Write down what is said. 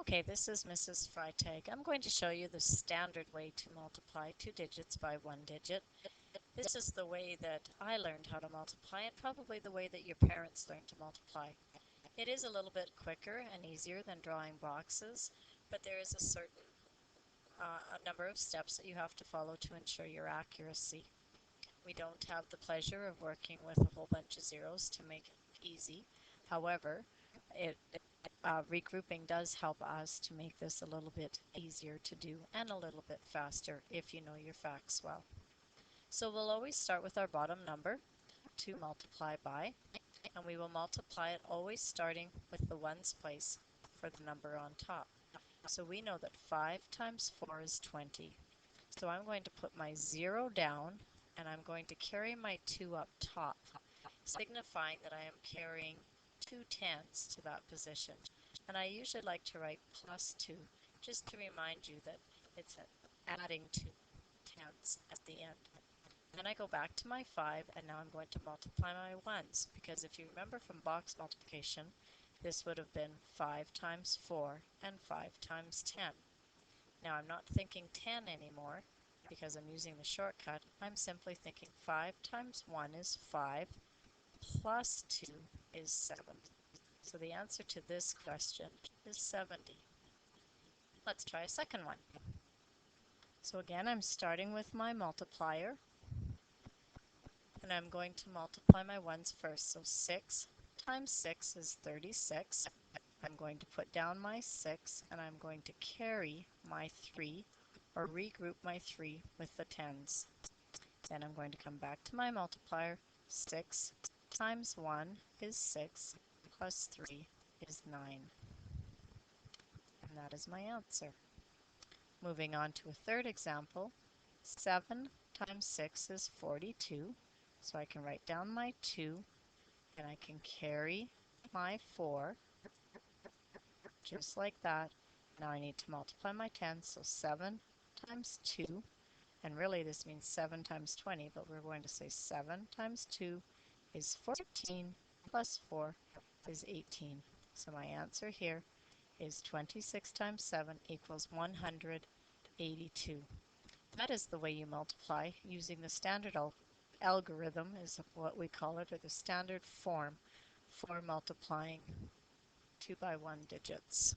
Okay, this is Mrs. Freitag. I'm going to show you the standard way to multiply two digits by one digit. This is the way that I learned how to multiply and probably the way that your parents learned to multiply. It is a little bit quicker and easier than drawing boxes, but there is a certain a number of steps that you have to follow to ensure your accuracy. We don't have the pleasure of working with a whole bunch of zeros to make it easy. However, regrouping does help us to make this a little bit easier to do and a little bit faster if you know your facts well. So we'll always start with our bottom number to multiply by, and we will multiply it always starting with the ones place for the number on top. So we know that 5 times 4 is 20. So I'm going to put my 0 down and I'm going to carry my 2 up top, signifying that I am carrying 2 tens to that position. And I usually like to write plus 2 just to remind you that it's adding 2 tens at the end. Then I go back to my 5 and now I'm going to multiply my ones, because if you remember from box multiplication, this would have been 5 times 4 and 5 times 10. Now I'm not thinking 10 anymore because I'm using the shortcut. I'm simply thinking 5 times 1 is 5 plus 2 is 7. So the answer to this question is 70. Let's try a second one. So again, I'm starting with my multiplier and I'm going to multiply my ones first. So 6 times 6 is 36. I'm going to put down my 6 and I'm going to carry my 3 or regroup my 3 with the tens. Then I'm going to come back to my multiplier. 6 times 1 is 6 plus 3 is 9. And that is my answer. Moving on to a third example. 7 times 6 is 42. So I can write down my 2 and I can carry my 4 just like that. Now I need to multiply my 10, so 7 times 2, and really this means 7 times 20, but we're going to say 7 times 2 is 14 plus 4 is 18. So my answer here is 26 times 7 equals 182. That is the way you multiply using the standard algorithm is what we call it, or the standard form for multiplying 2 by 1 digits.